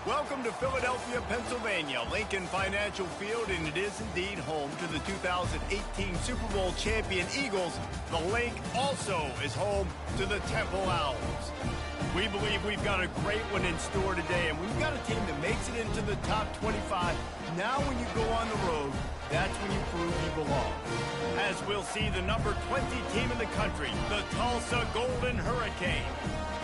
Welcome to Philadelphia, Pennsylvania, Lincoln Financial Field, and it is indeed home to the 2018 Super Bowl champion Eagles. The Link also is home to the Temple Owls. We believe we've got a great one in store today, and we've got a team that makes it into the top 25. Now when you go on the road, that's when you prove you belong. As we'll see, the number 20 team in the country, the Tulsa Golden Hurricane,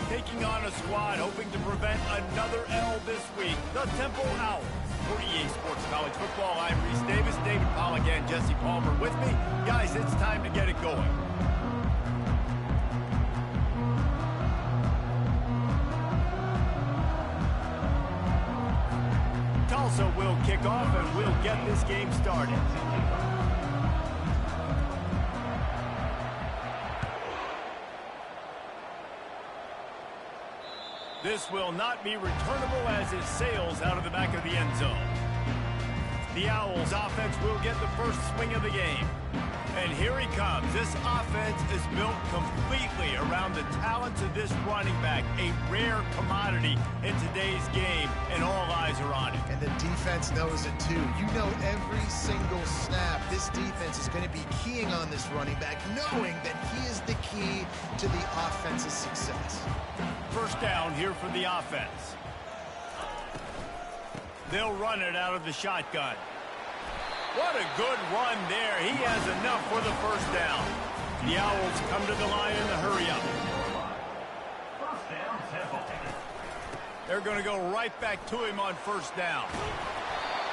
taking on a squad hoping to prevent another L this week, the Temple Owls. For EA Sports College Football, I'm Reese Davis, David Pollack, and Jesse Palmer with me. Guys, it's time to get it going. Tulsa will kick off, and we'll get this game started. This will not be returnable as it sails out of the back of the end zone. The Owls offense will get the first swing of the game. And here he comes. This offense is built completely around the talents of this running back, a rare commodity in today's game, and all eyes are on it. And the defense knows it too. You know every single snap, this defense is going to be keying on this running back, knowing that he is the key to the offense's success. First down here for the offense. They'll run it out of the shotgun. What a good run there. He has enough for the first down. The Owls come to the line in the hurry up. They're going to go right back to him on first down.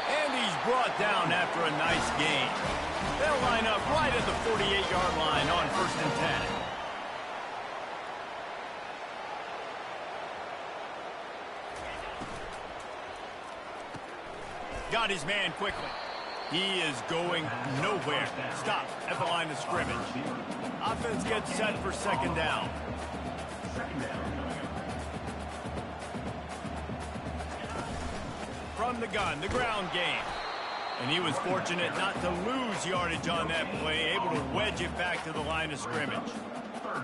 And he's brought down after a nice gain. They'll line up right at the 48-yard line on first and 10. Got his man quickly. He is going nowhere. Stop at the line of scrimmage. Offense gets set for second down. From the gun, the ground game. And he was fortunate not to lose yardage on that play, able to wedge it back to the line of scrimmage.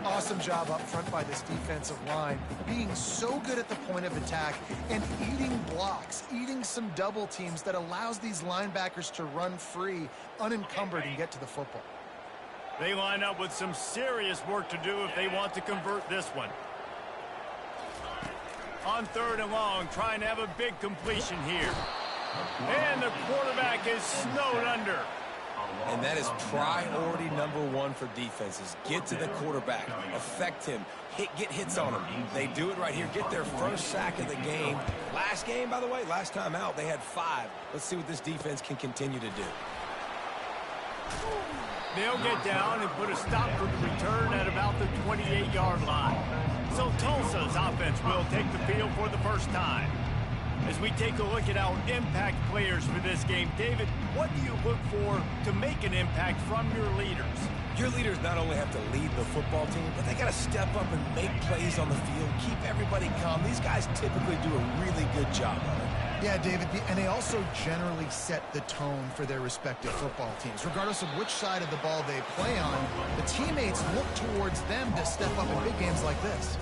Awesome job up front by this defensive line, being so good at the point of attack and eating blocks, eating some double teams that allows these linebackers to run free, unencumbered, and get to the football. They line up with some serious work to do if they want to convert this one. On third and long, trying to have a big completion here. And the quarterback is snowed under. And that is priority number one for defenses. Get to the quarterback, affect him, get hits on him. They do it right here. Get their first sack of the game. Last game, by the way, last time out, they had 5. Let's see what this defense can continue to do. They'll get down and put a stop for the return at about the 28-yard line. So Tulsa's offense will take the field for the first time. As we take a look at our impact players for this game, David, what do you look for to make an impact from your leaders? Your leaders not only have to lead the football team, but they got to step up and make plays on the field, keep everybody calm. These guys typically do a really good job of it. Yeah, David, and they also generally set the tone for their respective football teams. Regardless of which side of the ball they play on, the teammates look towards them to step up in big games like this.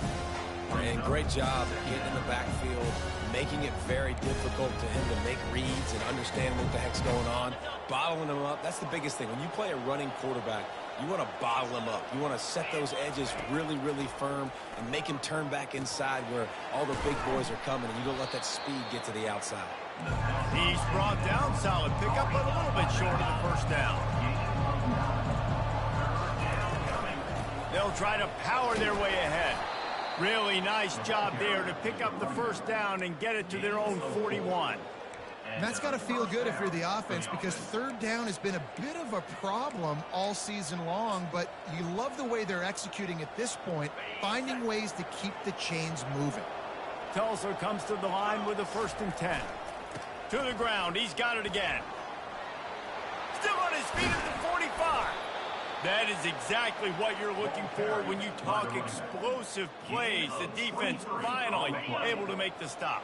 And great job getting in the backfield, making it very difficult to him to make reads and understand what the heck's going on, bottling him up. That's the biggest thing. When you play a running quarterback, you want to bottle him up. You want to set those edges really, really firm and make him turn back inside where all the big boys are coming, and you don't let that speed get to the outside. He's brought down, solid pickup, but a little bit short of the first down. They'll try to power their way ahead. Really nice job there to pick up the first down and get it to their own 41. And that's got to feel good if you're the offense, because third down has been a bit of a problem all season long, but you love the way they're executing at this point, finding ways to keep the chains moving. Tulsa comes to the line with a first and 10. To the ground, he's got it again. Still on his feet at the 45. That is exactly what you're looking for when you talk explosive plays. The defense finally able to make the stop.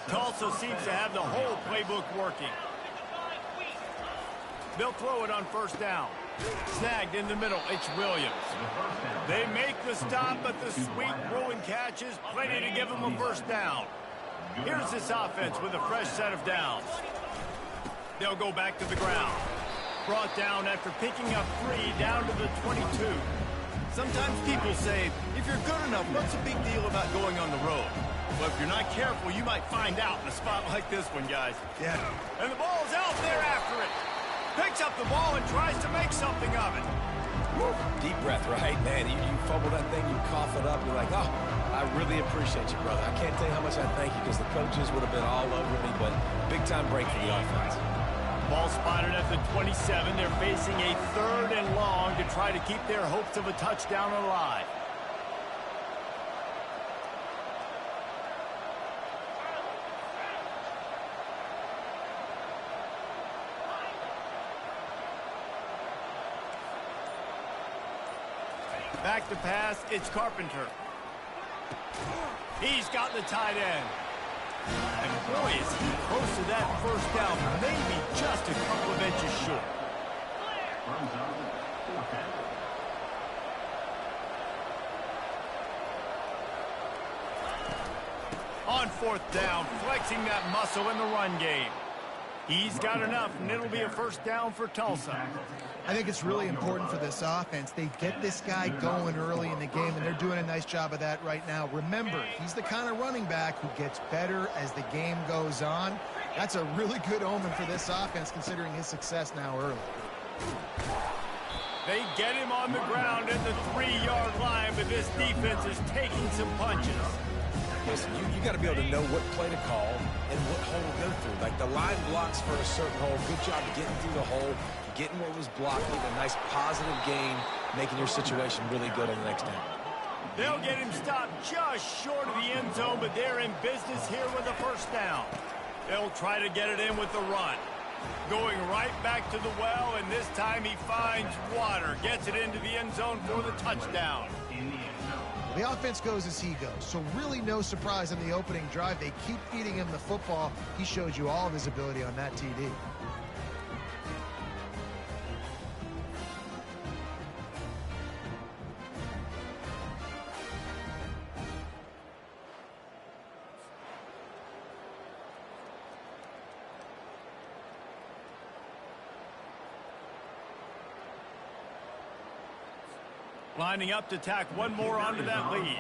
Tulsa seems to have the whole playbook working. They'll throw it on first down. Snagged in the middle, it's Williams. They make the stop, but the sweet throw and catch is plenty to give them a first down. Here's this offense with a fresh set of downs. They'll go back to the ground. Brought down after picking up 3 down to the 22. Sometimes people say, if you're good enough, what's the big deal about going on the road? But if you're not careful, you might find out in a spot like this one, guys. Yeah. And the ball's out there after it. Picks up the ball and tries to make something of it. Woo. Deep breath, right? Man, you fumble that thing, you cough it up, you're like, oh, I really appreciate you, brother. I can't tell you how much I thank you because the coaches would have been all over me, but big-time break for the offense. Ball spotted at the 27. They're facing a 3rd and long to try to keep their hopes of a touchdown alive. Back to pass, it's Carpenter. He's got the tight end. And boy, is he close to that first down, maybe just a couple of inches short. On 4th down, flexing that muscle in the run game. He's got enough, and it'll be a first down for Tulsa. I think it's really important for this offense. They get this guy going early in the game, and they're doing a nice job of that right now. Remember, he's the kind of running back who gets better as the game goes on. That's a really good omen for this offense, considering his success now early. They get him on the ground at the 3-yard line, but this defense is taking some punches. Listen, you got to be able to know what play to call and what hole to go through. Like the line blocks for a certain hole. Good job getting through the hole, getting what was blocked, getting a nice positive gain, making your situation really good on the next down. They'll get him stopped just short of the end zone, but they're in business here with a first down. They'll try to get it in with the run. Going right back to the well, and this time he finds water. Gets it into the end zone for the touchdown. The offense goes as he goes, so really no surprise in the opening drive. They keep feeding him the football. He showed you all of his ability on that TD. Lining up to tack one more onto that lead.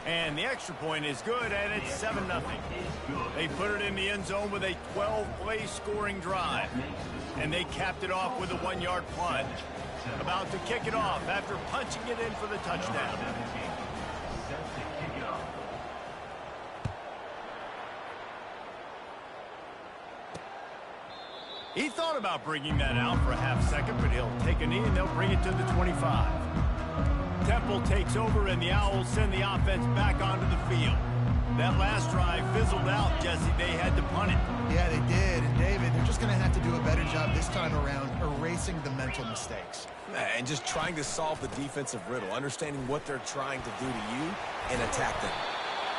And the extra point is good, and it's 7-0. They put it in the end zone with a 12-play scoring drive. And they capped it off with a 1-yard plunge. About to kick it off after punching it in for the touchdown. He thought about bringing that out for a half second, but he'll take a knee and they'll bring it to the 25. Temple takes over and the Owls send the offense back onto the field. That last drive fizzled out, Jesse. They had to punt it. Yeah, they did. And David, they're just going to have to do a better job this time around erasing the mental mistakes. And just trying to solve the defensive riddle, understanding what they're trying to do to you and attack them.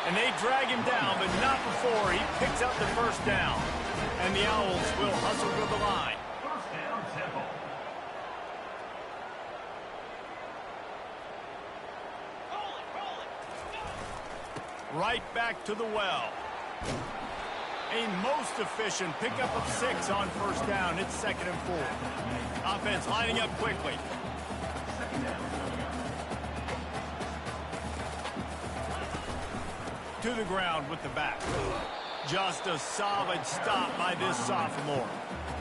And they drag him down, but not before he picks up the first down. And the Owls will hustle to the line. First down, Temple. Right back to the well. A most efficient pickup of 6 on first down. It's 2nd and 4. Offense lining up quickly. To the ground with the back. Just a solid stop by this sophomore.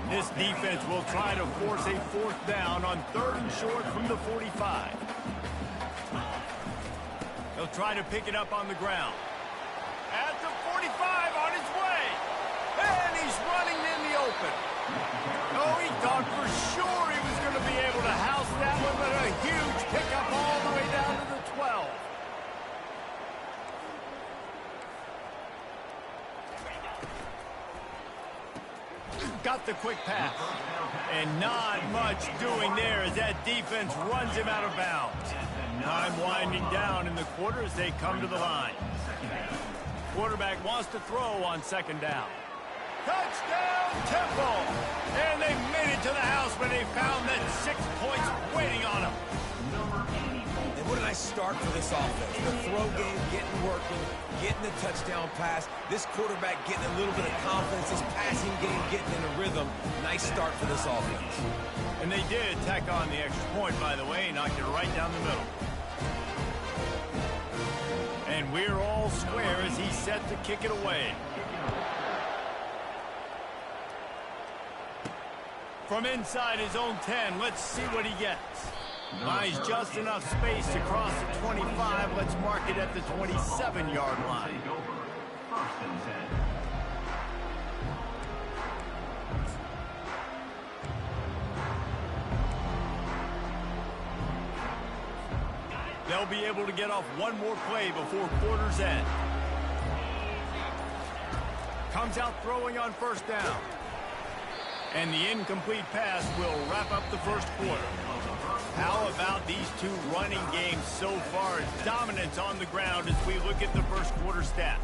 This defense will try to force a 4th down on 3rd and short from the 45. They'll try to pick it up on the ground. At the 45 on his way. And he's running in the open. Oh, he thought for sure he was going to be able to house that one, but a huge pickup all the way down to the 12. Got the quick pass. And not much doing there as that defense runs him out of bounds. Time winding down in the quarter as they come to the line. Quarterback wants to throw on 2nd down. Touchdown, Temple! And they made it to the house when they found that 6 points waiting on them. And what a nice start for this offense. The throw game getting working, getting the touchdown pass. This quarterback getting a little bit of confidence. This passing game getting in a rhythm. Nice start for this offense. And they did tack on the extra point, by the way, knocked it right down the middle. And we're all square as he's set to kick it away. From inside his own 10, let's see what he gets. Buys just enough space to cross the 25. Let's mark it at the 27-yard line. They'll be able to get off one more play before quarter's end. Comes out throwing on first down. And the incomplete pass will wrap up the first quarter. How about these two running games so far? Dominance on the ground as we look at the first quarter stats.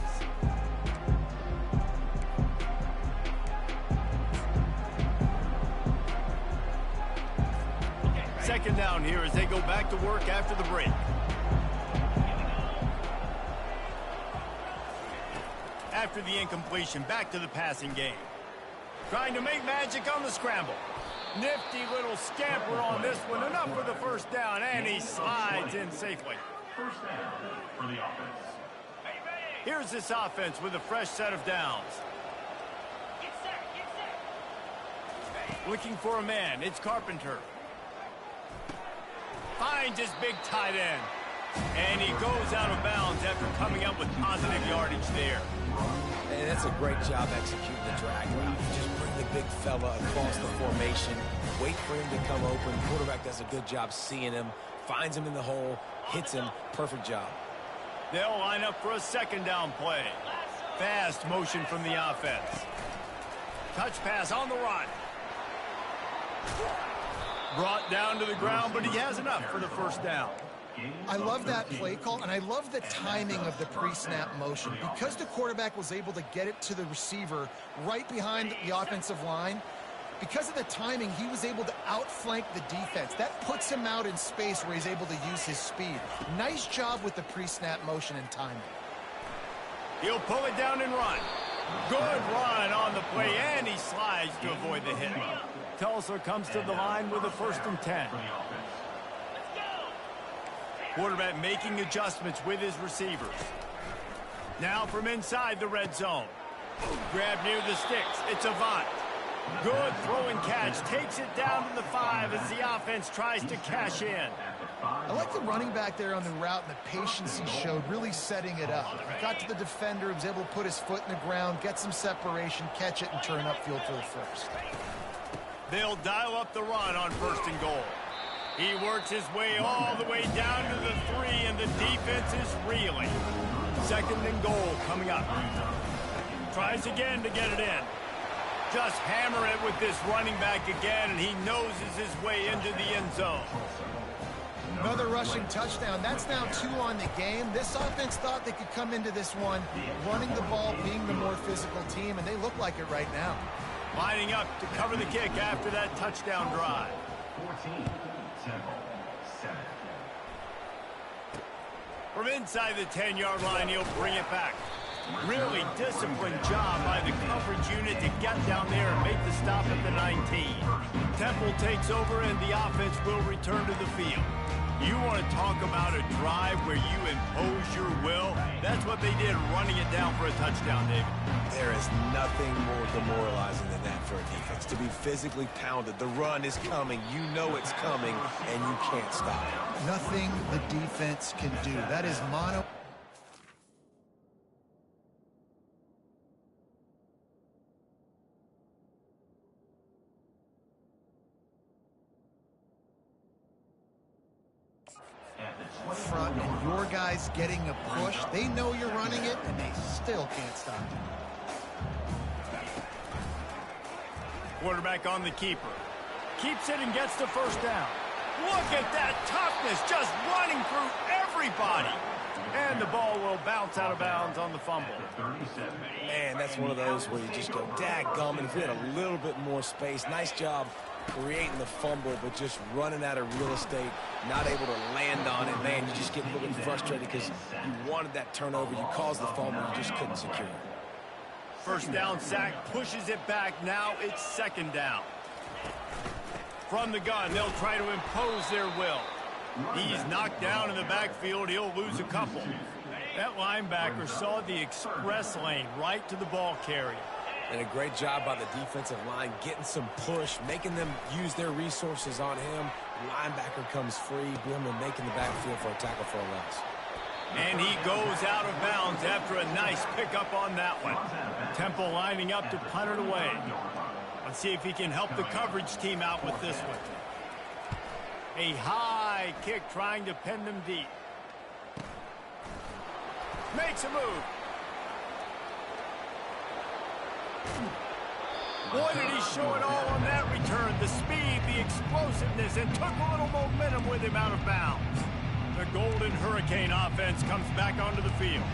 Second down here as they go back to work after the break. After the incompletion, back to the passing game. Trying to make magic on the scramble. Nifty little scamper on this one. Enough for the first down, and he slides in safely. First down for the offense. Here's this offense with a fresh set of downs. Looking for a man. It's Carpenter. Finds his big tight end. And he goes out of bounds after coming up with positive yardage there. And that's a great job executing the drag route. Just bring the big fella across the formation, wait for him to come open. Quarterback does a good job seeing him, finds him in the hole, hits him. Perfect job. They'll line up for a second down play. Fast motion from the offense. Touch pass on the run. Brought down to the ground, but he has enough for the first down. I love that play call, and I love the timing of the pre-snap motion. Because the quarterback was able to get it to the receiver right behind the offensive line, because of the timing, he was able to outflank the defense. That puts him out in space where he's able to use his speed. Nice job with the pre-snap motion and timing. He'll pull it down and run. Good run on the play, and he slides to avoid the hit. Tulsa comes to the line with a 1st and 10. Quarterback making adjustments with his receivers. Now from inside the red zone. Grab near the sticks. It's Avant. Good throwing catch. Takes it down to the 5 as the offense tries to cash in. I like the running back there on the route and the patience he showed, really setting it up. He got to the defender, he was able to put his foot in the ground, get some separation, catch it, and turn upfield for the first. They'll dial up the run on 1st and goal. He works his way all the way down to the 3, and the defense is reeling. 2nd and goal coming up. Tries again to get it in. Just hammer it with this running back again, and he noses his way into the end zone. Another rushing touchdown. That's now 2 on the game. This offense thought they could come into this one running the ball, being the more physical team, and they look like it right now. Lining up to cover the kick after that touchdown drive. 14, 7. From inside the 10-yard line, he'll bring it back. Really disciplined job by the coverage unit to get down there and make the stop at the 19. Temple takes over, and the offense will return to the field. You want to talk about a drive where you impose your will? That's what they did, running it down for a touchdown, David. There is nothing more demoralizing than that for a defense. To be physically pounded. The run is coming. You know it's coming, and you can't stop it. Nothing the defense can do. That is mono. Front, and your guys getting a push. They know you're running it, and they still can't stop it. Quarterback on the keeper. Keeps it and gets the first down. Look at that toughness, just running through everybody. And the ball will bounce out of bounds on the fumble. Man, that's one of those where you just go, daggum, and if we had a little bit more space, nice job creating the fumble, but just running out of real estate, not able to land on it. Man, you just get a little bit frustrated because you wanted that turnover. You caused the fumble, you just couldn't secure it. First down sack, pushes it back. Now it's second down. From the gun, they'll try to impose their will. He's knocked down in the backfield. He'll lose a couple. That linebacker saw the express lane right to the ball carrier. And a great job by the defensive line, getting some push, making them use their resources on him. Linebacker comes free, boom, and making the backfield for a tackle for a loss. And he goes out of bounds after a nice pickup on that one. Temple lining up to punt it away. Let's see if he can help the coverage team out with this one. A high kick trying to pin them deep. Makes a move. Boy, did he show it all on that return. The speed, the explosiveness, and took a little momentum with him out of bounds. The Golden Hurricane offense comes back onto the field.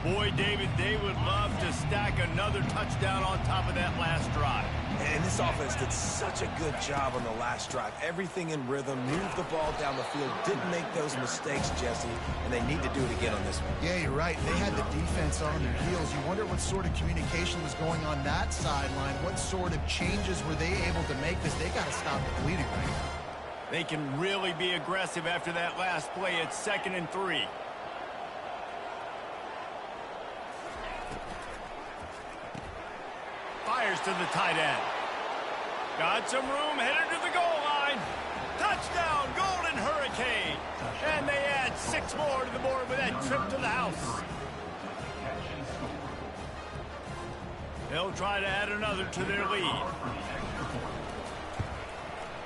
Boy, David, they would love to stack another touchdown on top of that last drive. And this offense did such a good job on the last drive. Everything in rhythm, moved the ball down the field, didn't make those mistakes, Jesse, and they need to do it again on this one. Yeah, you're right. They had the defense on their heels. You wonder what sort of communication was going on that sideline. What sort of changes were they able to make? Because they got to stop the bleeding right now. They can really be aggressive after that last play. It's 2nd and 3. Fires to the tight end. Got some room, headed to the goal line. Touchdown, Golden Hurricane. And they add 6 more to the board with that trip to the house. They'll try to add another to their lead.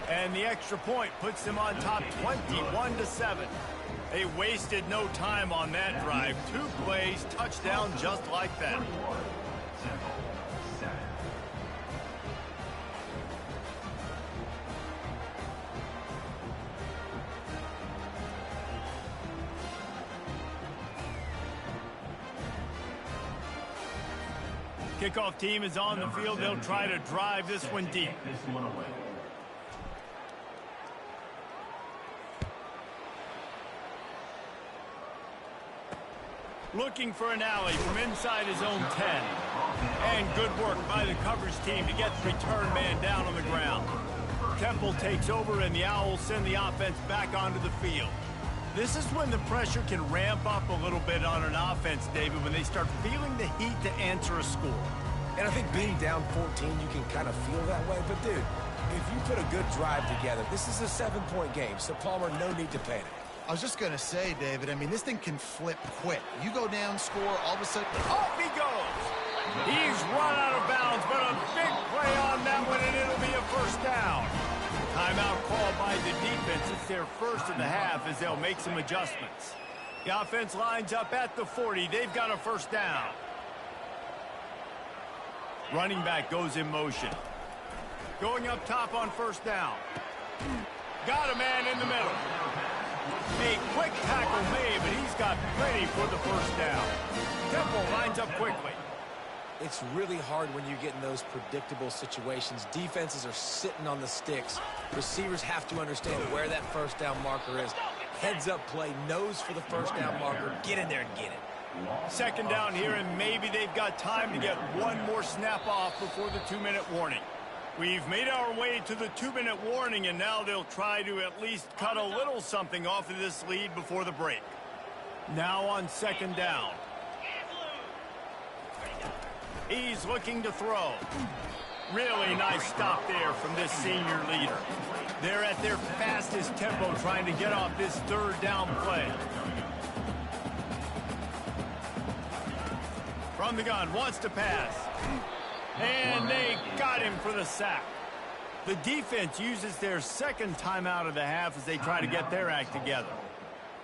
And the extra point puts them on top 21-7. They wasted no time on that drive. 2 plays, touchdown just like that. Kickoff team is on the field. They'll try to drive this one deep. Looking for an alley from inside his own 10. And good work by the coverage team to get the return man down on the ground. Temple takes over and the Owls send the offense back onto the field. This is when the pressure can ramp up a little bit on an offense, David, when they start feeling the heat to answer a score. And I think being down 14, you can kind of feel that way. But, dude, if you put a good drive together, this is a 7-point game. So, Palmer, no need to panic. I was just going to say, David, I mean, this thing can flip quick. You go down, score, all of a sudden, off he goes. He's run out of bounds, but a big play on that one, and it'll be a first down. Timeout called by the defense. It's their first of the half as they'll make some adjustments. The offense lines up at the 40. They've got a first down. Running back goes in motion. Going up top on first down. Got a man in the middle. A quick tackle made, but he's got plenty for the first down. Temple lines up quickly. It's really hard when you get in those predictable situations. Defenses are sitting on the sticks. Receivers have to understand where that first down marker is. Heads up play, nose for the first down marker. Get in there and get it. Second down here, and maybe they've got time to get one more snap off before the 2-minute warning. We've made our way to the 2-minute warning, and now they'll try to at least cut a little something off of this lead before the break. Now on second down. He's looking to throw. Really nice stop there from this senior leader. They're at their fastest tempo trying to get off this third down play. From the gun, wants to pass. And they got him for the sack. The defense uses their second timeout of the half as they try to get their act together.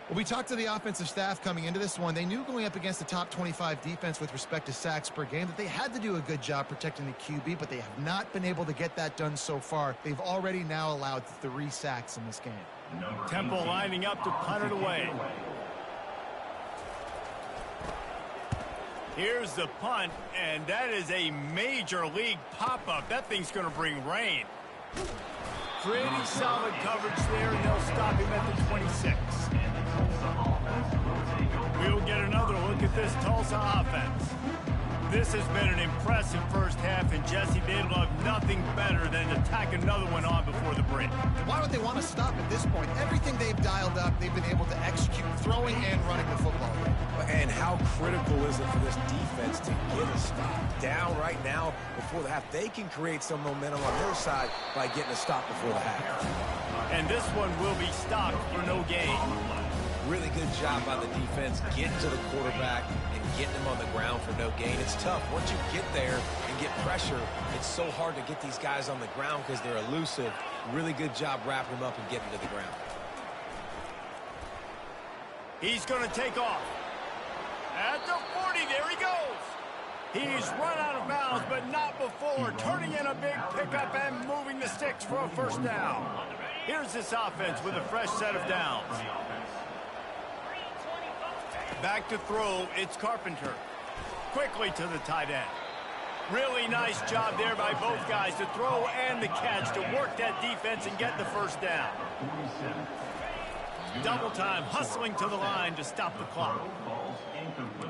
Well, we talked to the offensive staff coming into this one. They knew going up against the top 25 defense with respect to sacks per game that they had to do a good job protecting the QB, but they have not been able to get that done so far. They've already now allowed 3 sacks in this game. Temple lining up to punt it away. Here's the punt, and that is a major league pop-up. That thing's going to bring rain. Pretty solid coverage there, and they'll stop him at the 26. We'll get another look at this Tulsa offense. This has been an impressive first half, and Jesse, they'd love nothing better than to tack another one on before the break. Why would they want to stop at this point? Everything they've dialed up, they've been able to execute, throwing and running the football. And how critical is it for this defense to get a stop down right now before the half? They can create some momentum on their side by getting a stop before the half. And this one will be stopped for no gain. Really good job by the defense getting to the quarterback and getting him on the ground for no gain. It's tough. Once you get there and get pressure, it's so hard to get these guys on the ground because they're elusive. Really good job wrapping them up and getting to the ground. He's going to take off. At the 40, there he goes. He's run out of bounds, but not before turning in a big pickup and moving the sticks for a first down. Here's this offense with a fresh set of downs. Back to throw, it's Carpenter. Quickly to the tight end. Really nice job there by both guys to throw and the catch to work that defense and get the first down. Double time, hustling to the line to stop the clock. Ball's incomplete.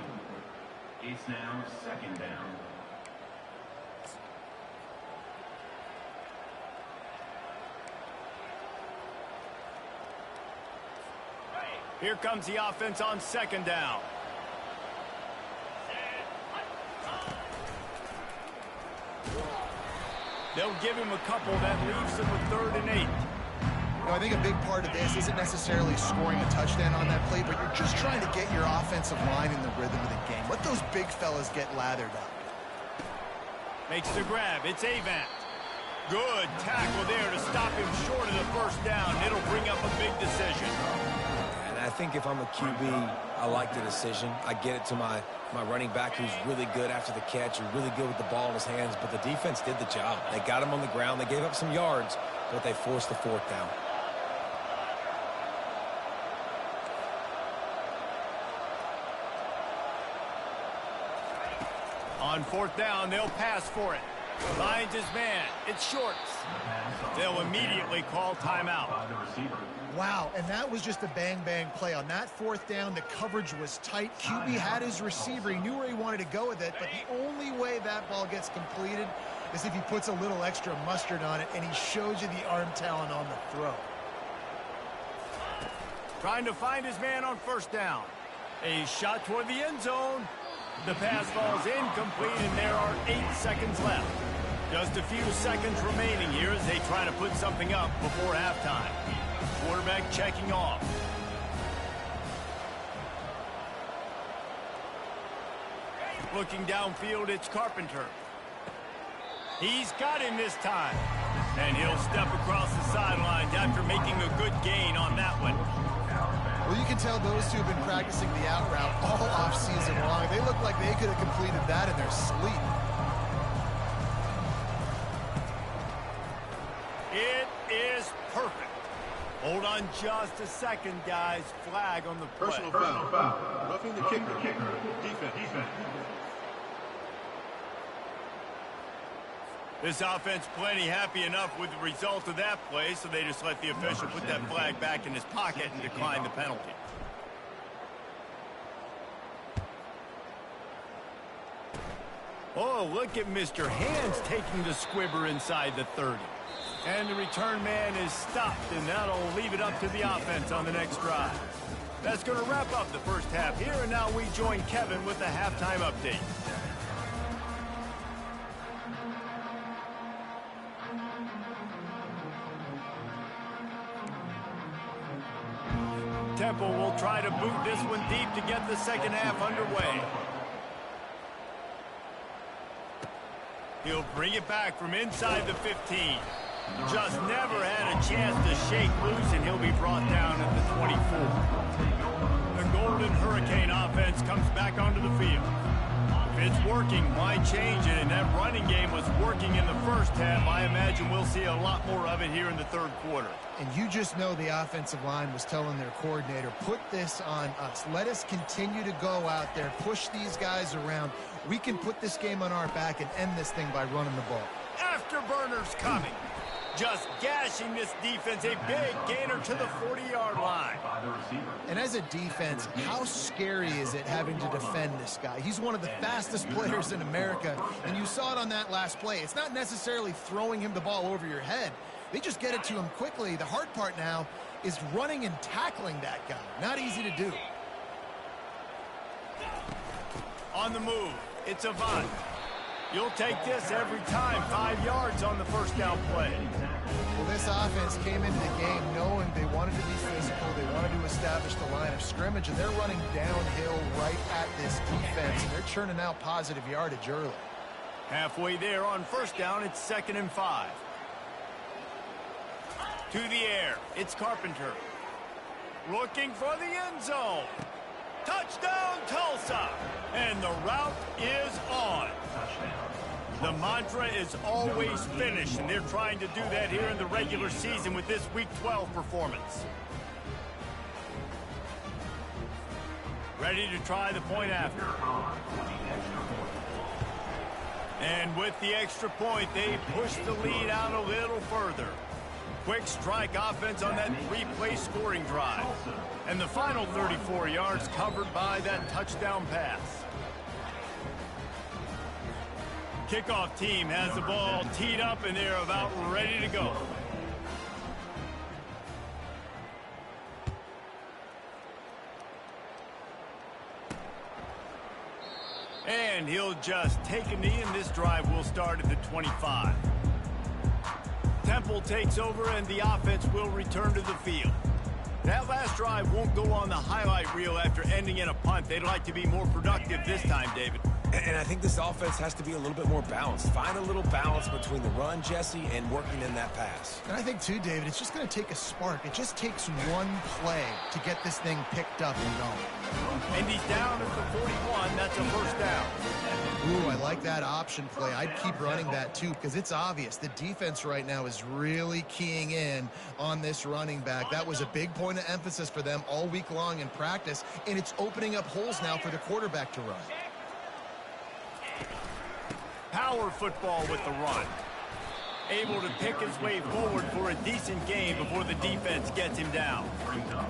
It's now second down. Here comes the offense on second down. They'll give him a couple. That leaves him with 3rd and 8. I think a big part of this isn't necessarily scoring a touchdown on that play, but you're just trying to get your offensive line in the rhythm of the game. Let those big fellas get lathered up. Makes the grab. It's Avant. Good tackle there to stop him short of the first down. It'll bring up a big decision. And I think if I'm a QB, I like the decision. I get it to my running back who's really good after the catch, who's really good with the ball in his hands, but the defense did the job. They got him on the ground. They gave up some yards, but they forced the 4th down. On 4th down, they'll pass for it. Finds his man. It's Shorts. They'll immediately call timeout. Wow, and that was just a bang-bang play. On that 4th down, the coverage was tight. QB had his receiver. He knew where he wanted to go with it, but the only way that ball gets completed is if he puts a little extra mustard on it, and he shows you the arm talent on the throw. Trying to find his man on 1st down. A shot toward the end zone. The pass falls incomplete, and there are 8 seconds left. Just a few seconds remaining here as they try to put something up before halftime. Quarterback checking off. Looking downfield, it's Carpenter. He's got him this time. And he'll step across the sidelines after making a good gain on that one. Well, you can tell those two have been practicing the out route all off-season long. They look like they could have completed that in their sleep. It is perfect. Hold on just a second, guys. Flag on the play. Personal foul. Roughing the kicker. Defense. This offense plenty happy enough with the result of that play, so they just let the official put that flag back in his pocket and decline the penalty. Oh, look at Mr. Hands taking the squibber inside the 30. And the return man is stopped, and that'll leave it up to the offense on the next drive. That's going to wrap up the first half here, and now we join Kevin with the halftime update. Temple will try to boot this one deep to get the second half underway. He'll bring it back from inside the 15. Just never had a chance to shake loose, and he'll be brought down at the 24. The Golden Hurricane offense comes back onto the field. If it's working, why change it? And that running game was working in the first half. I imagine we'll see a lot more of it here in the third quarter. And you just know the offensive line was telling their coordinator, put this on us. Let us continue to go out there, push these guys around. We can put this game on our back and end this thing by running the ball. Afterburners coming. just gashing this defense. A big gainer to the 40-yard line. By the receiver. And as a defense, how scary is it having to defend this guy? He's one of the fastest players in America, and you saw it on that last play. It's not necessarily throwing him the ball over your head. They just get it to him quickly. The hard part now is running and tackling that guy. Not easy to do. On the move, it's Avant. You'll take this every time. 5 yards on the first down play. Well, this offense came into the game knowing they wanted to be physical. They wanted to establish the line of scrimmage, and they're running downhill right at this defense, and they're churning out positive yardage early. Halfway there on first down, it's 2nd and 5. To the air, it's Carpenter. Looking for the end zone. Touchdown, Tulsa! And the route is on. The mantra is always finish, and they're trying to do that here in the regular season with this Week 12 performance. Ready to try the point after. And with the extra point, they push the lead out a little further. Quick strike offense on that 3-play scoring drive. And the final 34 yards covered by that touchdown pass. Kickoff team has the ball teed up, and they're about ready to go. And he'll just take a knee, and this drive will start at the 25. Temple takes over, and the offense will return to the field. That last drive won't go on the highlight reel after ending in a punt. They'd like to be more productive this time, David. And I think this offense has to be a little bit more balanced. Find a little balance between the run, Jesse, and working in that pass. And I think, too, David, it's just going to take a spark. It just takes one play to get this thing picked up and going. And he's down at the 41. That's a first down. Ooh, I like that option play. I'd keep running that, too, because it's obvious. The defense right now is really keying in on this running back. That was a big point of emphasis for them all week long in practice, and it's opening up holes now for the quarterback to run. Power football with the run. Able to pick his way forward for a decent game before the defense gets him down.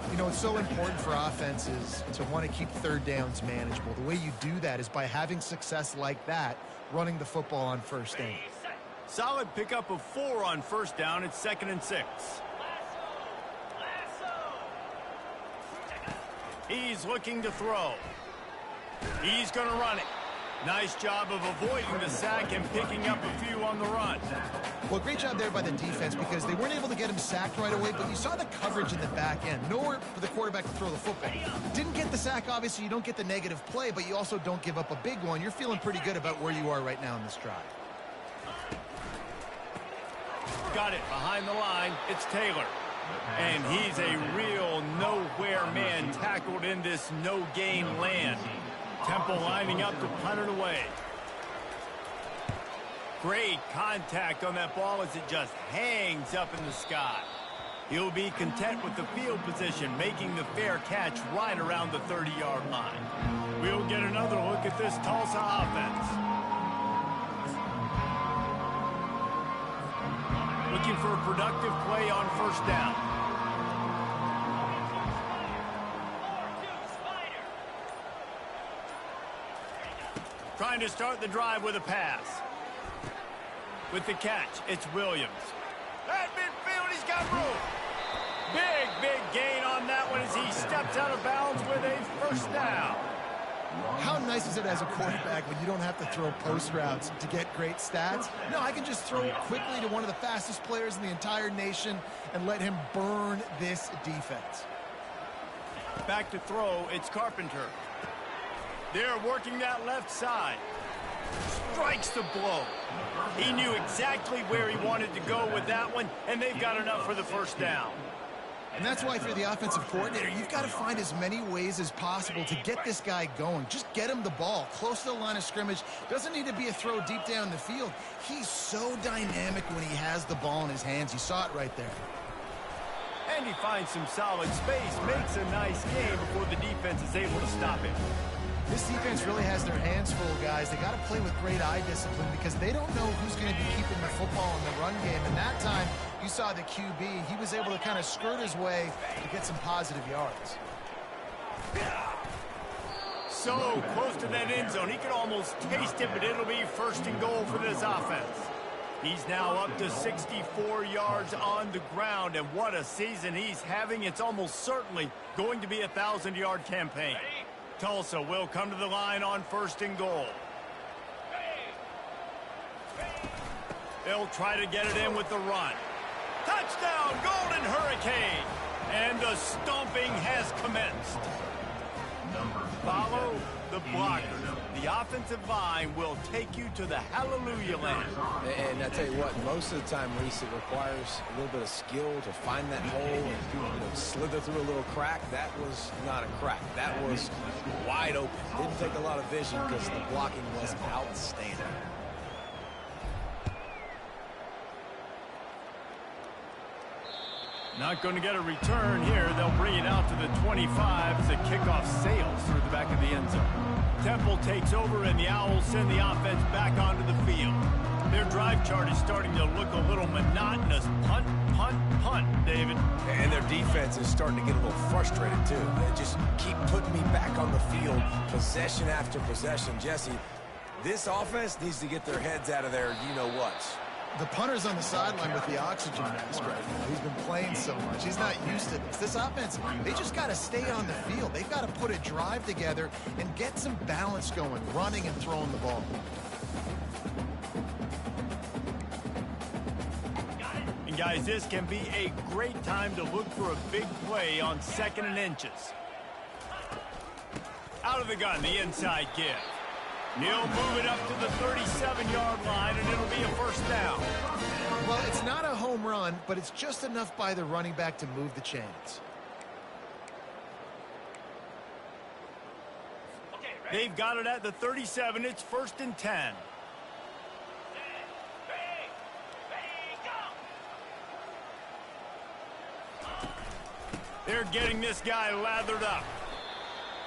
You know, it's so important for offenses to want to keep third downs manageable. The way you do that is by having success like that, running the football on first down. Solid pickup of 4 on first down. It's 2nd and 6. He's looking to throw. He's going to run it. Nice job of avoiding the sack and picking up a few on the run. Well, great job there by the defense because they weren't able to get him sacked right away, but you saw the coverage in the back end. Nowhere for the quarterback to throw the football. Didn't get the sack, obviously. You don't get the negative play, but you also don't give up a big one. You're feeling pretty good about where you are right now in this drive. Got it behind the line. It's Taylor. And he's a real nowhere man tackled in this no-gain land. Temple lining up to punt it away. Great contact on that ball as it just hangs up in the sky. He'll be content with the field position, making the fair catch right around the 30-yard line. We'll get another look at this Tulsa offense. Looking for a productive play on first down. Trying to start the drive with a pass. With the catch, it's Williams. At midfield, he's got room. Big gain on that one as he steps out of bounds with a first down. How nice is it as a quarterback when you don't have to throw post routes to get great stats? No, I can just throw it quickly to one of the fastest players in the entire nation and let him burn this defense. Back to throw, it's Carpenter. They're working that left side. Strikes the blow. He knew exactly where he wanted to go with that one, and they've got enough for the first down. And that's why, if you're the offensive coordinator, you've got to find as many ways as possible to get this guy going. Just get him the ball close to the line of scrimmage. Doesn't need to be a throw deep down the field. He's so dynamic when he has the ball in his hands. You saw it right there. And he finds some solid space, makes a nice game before the defense is able to stop him. This defense really has their hands full, guys. They got to play with great eye discipline because they don't know who's going to be keeping the football in the run game. And that time, you saw the QB. He was able to kind of skirt his way to get some positive yards. So close to that end zone. He could almost taste it, but it'll be first and goal for this offense. He's now up to 64 yards on the ground, and what a season he's having. It's almost certainly going to be a 1,000-yard campaign. Tulsa will come to the line on first and goal. They'll try to get it in with the run. Touchdown, Golden Hurricane! And the stomping has commenced. Follow the blockers. The offensive line will take you to the hallelujah land. And I tell you what, most of the time, Reese, it requires a little bit of skill to find that hole and slither through a little crack. That was not a crack. That was wide open. Didn't take a lot of vision because the blocking was outstanding. Not going to get a return here. They'll bring it out to the 25 as the kickoff sails through the back of the end zone. Temple takes over, and the Owls send the offense back onto the field. Their drive chart is starting to look a little monotonous. Punt, punt, punt, David. And their defense is starting to get a little frustrated, too. They just keep putting me back on the field, possession after possession. Jesse, this offense needs to get their heads out of their you-know-whats. The punter's on the sideline with the oxygen mask right now. He's been playing so much. He's not used to this. This offense, they just got to stay on the field. They've got to put a drive together and get some balance going, running and throwing the ball. And guys, this can be a great time to look for a big play on 2nd and inches. Out of the gun, the inside give. He'll move it up to the 37-yard line, and it'll be a first down. Well, it's not a home run, but it's just enough by the running back to move the chains. They've got it at the 37. It's 1st and 10. They're getting this guy lathered up.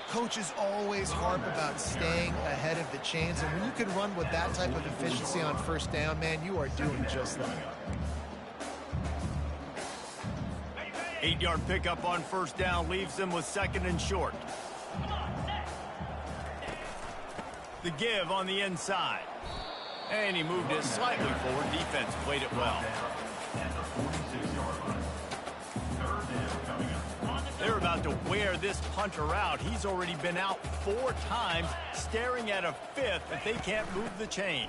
Coaches always harp about staying ahead of the chains, and when you can run with that type of efficiency on first down, man, you are doing just that. 8-yard pickup on first down leaves them with 2nd and short. The give on the inside. And he moved it slightly forward. Defense played it well. They're about to wear this punter out. He's already been out 4 times, staring at a 5th if they can't move the chains.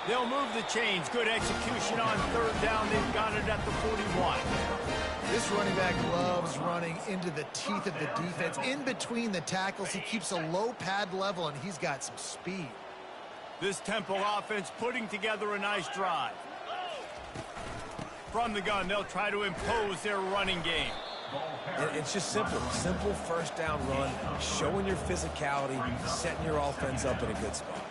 They'll move the chains. Good execution on 3rd down. They've got it at the 41. This running back loves running into the teeth of the defense. In between the tackles, he keeps a low pad level, and he's got some speed. This Temple offense putting together a nice drive. From the gun, they'll try to impose their running game. It's just simple. Simple first down run, showing your physicality, setting your offense up in a good spot.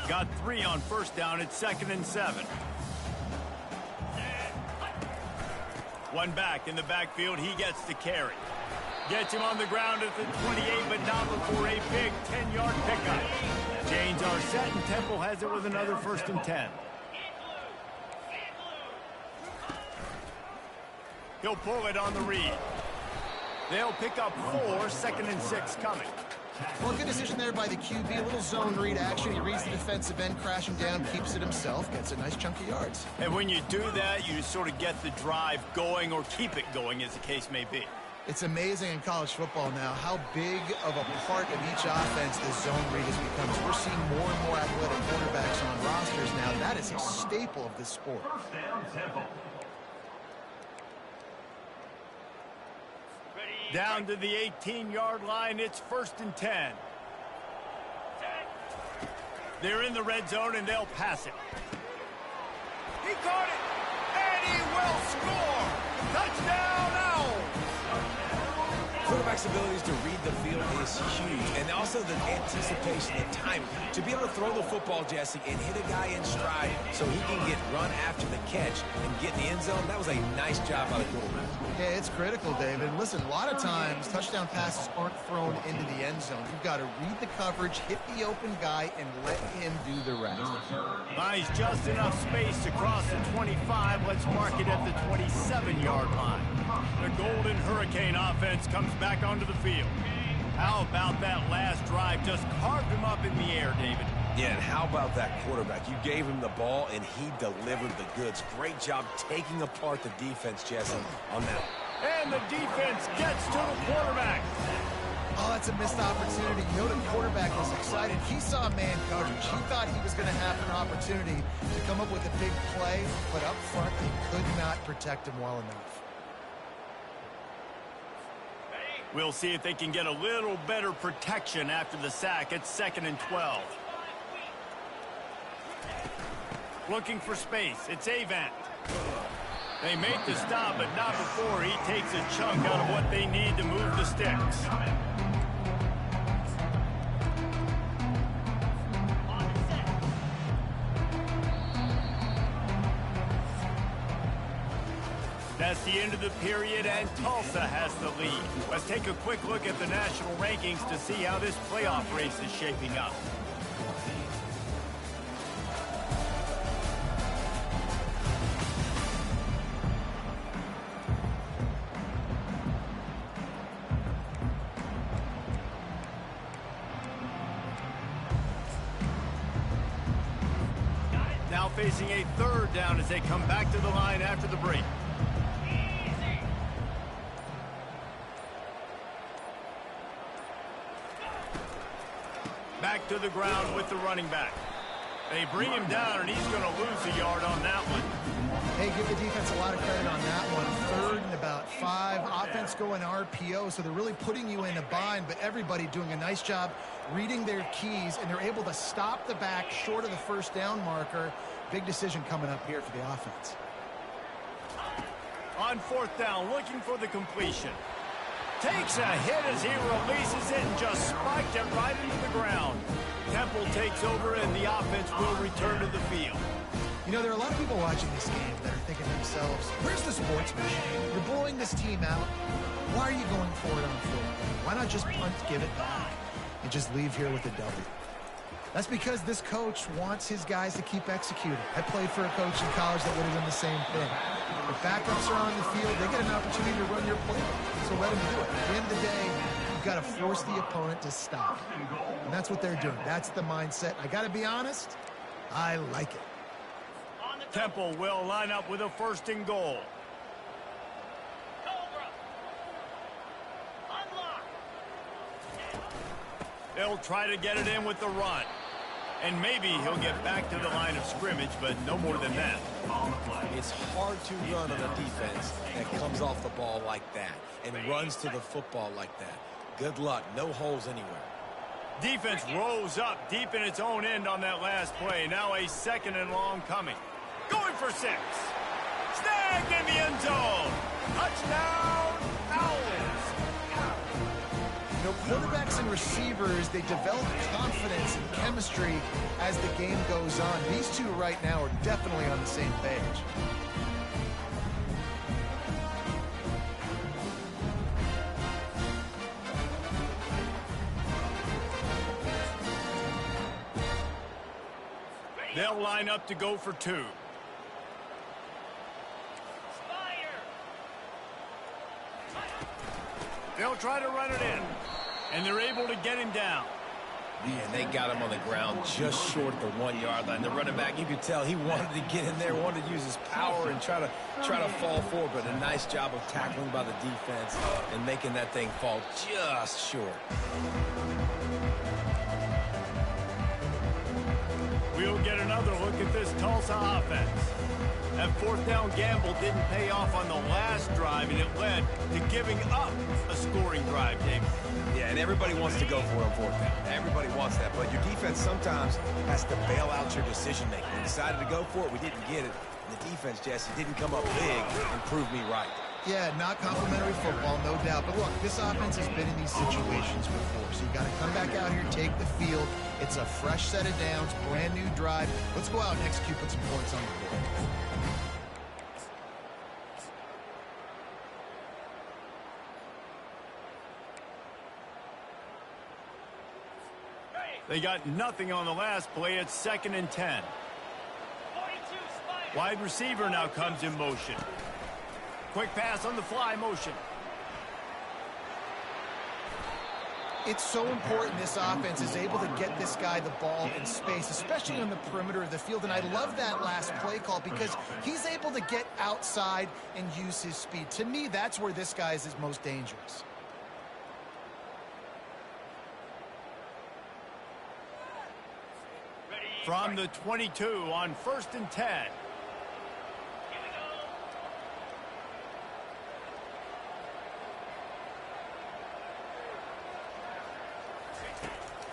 Got 3 on first down. It's 2nd and 7. One back in the backfield. He gets the carry. Gets him on the ground at the 28, but not before a big 10-yard pickup. Chains are set, and Temple has it with another 1st and 10. He'll pull it on the read. They'll pick up 4, 2nd and 6 coming. Well, good decision there by the QB. A little zone read action. He reads the defensive end, crashing down, keeps it himself, gets a nice chunk of yards. And when you do that, you sort of get the drive going or keep it going, as the case may be. It's amazing in college football now how big of a part of each offense the zone read has become. We're seeing more and more athletic quarterbacks on rosters now. That is a staple of this sport. First down, Temple. Down to the 18-yard line, it's 1st and 10. They're in the red zone, and they'll pass it. He caught it, and he will score! Touchdown, Owls! quarterback's abilities to read the field is huge, and also the anticipation, the timing. To be able to throw the football, Jesse, and hit a guy in stride so he can get run after the catch and get in the end zone, that was a nice job by the quarterback. Yeah, it's critical, David. Listen, a lot of times touchdown passes aren't thrown into the end zone. You've got to read the coverage, hit the open guy, and let him do the rest. Buys just enough space to cross the 25. Let's mark it at the 27-yard line. The Golden Hurricane offense comes back onto the field. How about that last drive? Just carved him up in the air, David. Yeah, and how about that quarterback? You gave him the ball, and he delivered the goods. Great job taking apart the defense, Jesse, on that. And the defense gets to the quarterback. Oh, that's a missed opportunity. You know, the quarterback was excited. He saw man coverage. He thought he was going to have an opportunity to come up with a big play, but up front, he could not protect him well enough. We'll see if they can get a little better protection after the sack. It's 2nd and 12. Looking for space. It's Avant. They make the stop, but not before he takes a chunk out of what they need to move the sticks. That's the end of the period, and Tulsa has the lead. Let's take a quick look at the national rankings to see how this playoff race is shaping up. Now facing a 3rd down as they come back to the line after the break. Back to the ground with the running back. They bring him down, and he's going to lose a yard on that one. Hey, give the defense a lot of credit on that one. 3rd and about 5. Offense going RPO, so they're really putting you in a bind, but everybody doing a nice job reading their keys, and they're able to stop the back short of the 1st down marker. Big decision coming up here for the offense. On 4th down, looking for the completion. Takes a hit as he releases it and just spiked it right into the ground. Temple takes over, and the offense will return to the field. You know, there are a lot of people watching this game that are thinking to themselves, where's the sportsmanship? You're blowing this team out. Why are you going for it on 4th? Why not just punt, give it back, and just leave here with a W? That's because this coach wants his guys to keep executing. I played for a coach in college that would have done the same thing. If backups are on the field, they get an opportunity to run your playbook. So let them do it. At the end of the day, you've got to force the opponent to stop. And that's what they're doing. That's the mindset. I got to be honest, I like it. Temple will line up with a 1st and goal. They'll try to get it in with the run. And maybe he'll get back to the line of scrimmage, but no more than that. It's hard to run on a defense that comes off the ball like that and runs to the football like that. Good luck. No holes anywhere. Defense rose up deep in its own end on that last play. Now a 2nd and long coming. Going for 6. Snagged in the end zone. Touchdown, Owls. You know, quarterbacks and receivers, they develop confidence and chemistry as the game goes on. These two right now are definitely on the same page. They'll line up to go for 2. They'll try to run it in, and they're able to get him down. Man, they got him on the ground just short of the 1-yard line. The running back, you could tell he wanted to get in there, wanted to use his power and try to fall forward, but a nice job of tackling by the defense and making that thing fall just short. We'll get another look at this Tulsa offense. That 4th down gamble didn't pay off on the last drive, and it led to giving up a scoring drive, David. Yeah, and everybody wants to go for it on 4th down. Everybody wants that, but your defense sometimes has to bail out your decision-making. We decided to go for it. We didn't get it. And the defense, Jesse, didn't come up big and prove me right. Yeah, not complimentary football, no doubt. But look, this offense has been in these situations before. So you got to come back out here, take the field. It's a fresh set of downs, brand new drive. Let's go out and execute, put some points on the board. They got nothing on the last play. It's 2nd and 10. Wide receiver now comes in motion. Quick pass on the fly motion. It's so important this offense is able to get this guy the ball in space, especially on the perimeter of the field. And I love that last play call because he's able to get outside and use his speed. To me, that's where this guy is his most dangerous. From the 22 on 1st and 10.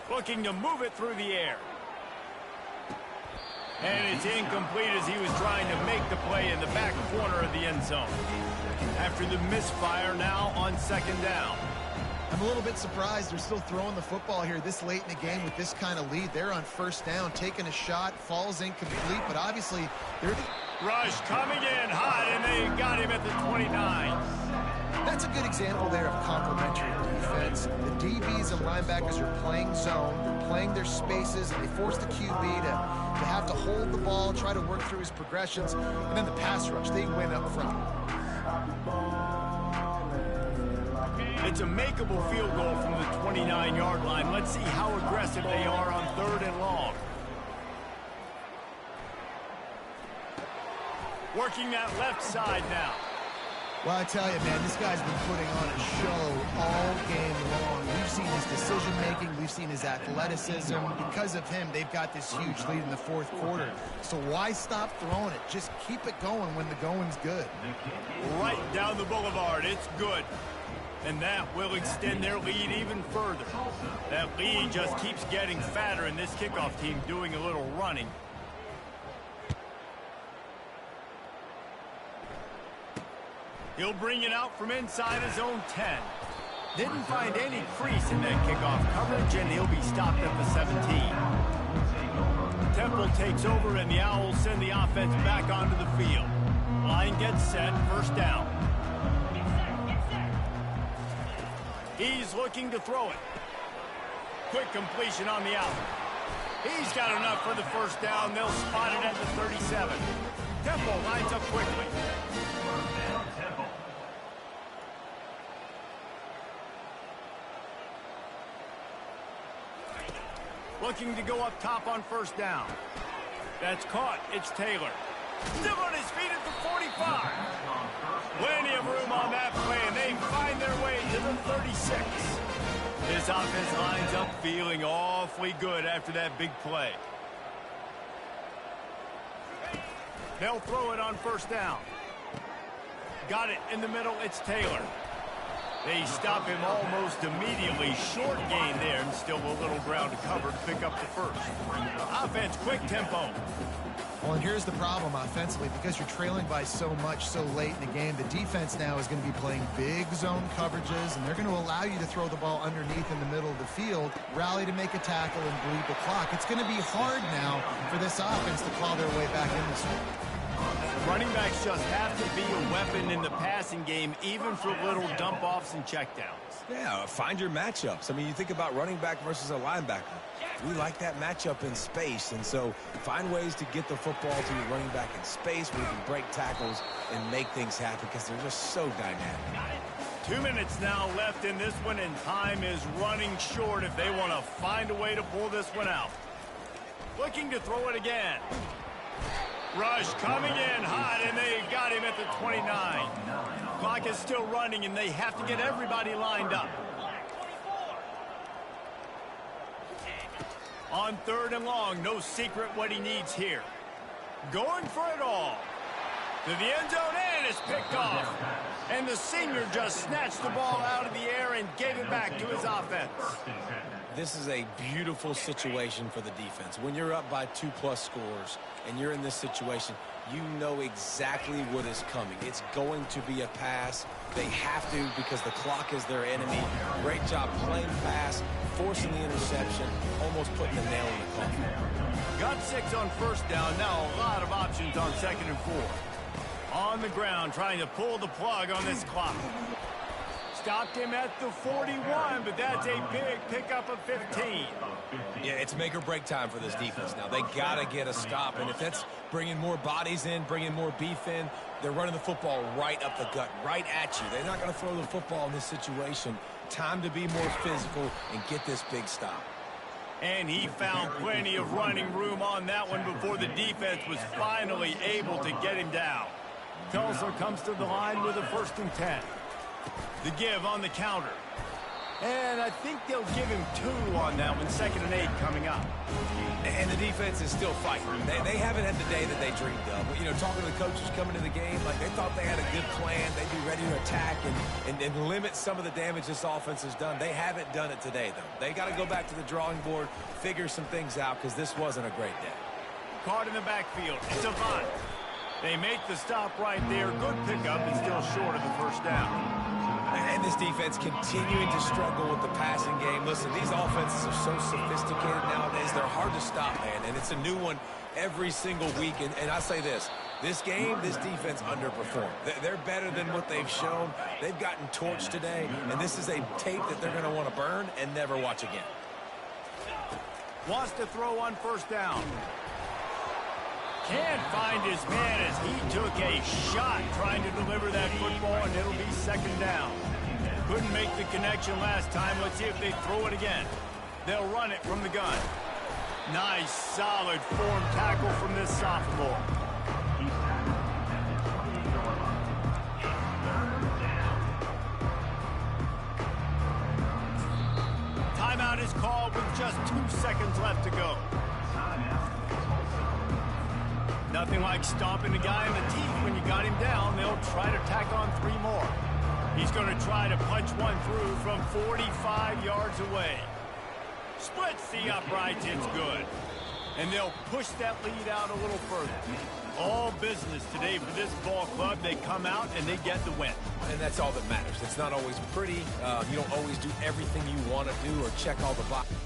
Looking to move it through the air. And it's incomplete as he was trying to make the play in the back corner of the end zone. After the misfire, now on 2nd down. I'm a little bit surprised they're still throwing the football here this late in the game with this kind of lead. They're on 1st down, taking a shot, falls incomplete, but obviously they're... Rush coming in hot, and they got him at the 29. That's a good example there of complementary defense. The DBs and linebackers are playing zone, they're playing their spaces, and they force the QB to have to hold the ball, try to work through his progressions, and then the pass rush, they win up front. It's a makeable field goal from the 29-yard line. Let's see how aggressive they are on 3rd and long. Working that left side now. Well, I tell you, man, this guy's been putting on a show all game long. We've seen his decision-making. We've seen his athleticism. Because of him, they've got this huge lead in the 4th quarter. So why stop throwing it? Just keep it going when the going's good. Right down the boulevard. It's good. And that will extend their lead even further. That lead just keeps getting fatter, and this kickoff team doing a little running. He'll bring it out from inside his own 10. Didn't find any crease in that kickoff coverage, and he'll be stopped at the 17. Temple takes over, and the Owls send the offense back onto the field. Line gets set, 1st down. He's looking to throw it. Quick completion on the out. He's got enough for the 1st down. They'll spot it at the 37. Temple lines up quickly. Looking to go up top on 1st down. That's caught. It's Taylor. Still on his feet at the 45. Plenty of room on that play, and they find their way to the 36. This offense lines up feeling awfully good after that big play. They'll throw it on 1st down. Got it in the middle. It's Taylor. They stop him almost immediately. Short gain there, and still a little ground to cover to pick up the 1st. Offense, quick tempo. Well, and here's the problem offensively. Because you're trailing by so much so late in the game, the defense now is going to be playing big zone coverages, and they're going to allow you to throw the ball underneath in the middle of the field, rally to make a tackle, and bleed the clock. It's going to be hard now for this offense to claw their way back in this one. Running backs just have to be a weapon in the passing game, even for little dump-offs and checkdowns. Yeah, find your matchups. I mean, you think about running back versus a linebacker. We like that matchup in space, and so find ways to get the football to your running back in space where you can break tackles and make things happen because they're just so dynamic. 2 minutes now left in this one, and time is running short if they want to find a way to pull this one out. Looking to throw it again. Rush coming in hot, and they got him at the 29. Clock is still running, and they have to get everybody lined up. On 3rd and long, no secret what he needs here. Going for it all. To the end zone, and it's picked off. And the senior just snatched the ball out of the air and gave it back to his offense. this is a beautiful situation for the defense. When you're up by 2+ scores and you're in this situation, you know exactly what is coming. It's going to be a pass. They have to because the clock is their enemy. Great job playing pass, forcing the interception, almost putting the nail in the coffin. Got 6 on first down. Now a lot of options on 2nd and 4. On the ground, trying to pull the plug on this clock. Stopped him at the 41, but that's a big pickup of 15. Yeah, it's make or break time for this defense now. They got to get a stop, and if that's bringing more bodies in, bringing more beef in, they're running the football right up the gut, right at you. They're not going to throw the football in this situation. Time to be more physical and get this big stop. And he found plenty of running room on that one before the defense was finally able to get him down. Tulsa comes to the line with a 1st and 10. The give on the counter. And I think they'll give him 2 on that one. 2nd and 8 coming up. And the defense is still fighting. They haven't had the day that they dreamed of. You know, talking to the coaches coming to the game, like they thought they had a good plan. They'd be ready to attack and limit some of the damage this offense has done. They haven't done it today, though. They got to go back to the drawing board, figure some things out, because this wasn't a great day. Caught in the backfield. It's a bunt. They make the stop right there. Good pickup and still short of the 1st down. And this defense continuing to struggle with the passing game. Listen, these offenses are so sophisticated nowadays. They're hard to stop, man. And it's a new one every single week. And I say this game, this defense underperformed. They're better than what they've shown. They've gotten torched today. And this is a tape that they're going to want to burn and never watch again. Wants to throw on 1st down. Can't find his man as he took a shot trying to deliver that football, and it'll be 2nd down. Couldn't make the connection last time. Let's see if they throw it again. They'll run it from the gun. Nice, solid form tackle from this sophomore. Timeout is called with just 2 seconds left to go. Nothing like stomping a guy in the teeth when you got him down. They'll try to tack on 3 more. He's going to try to punch one through from 45 yards away. Splits the uprights. It's good. And they'll push that lead out a little further. All business today for this ball club. They come out and they get the win. And that's all that matters. It's not always pretty. You don't always do everything you want to do or check all the boxes.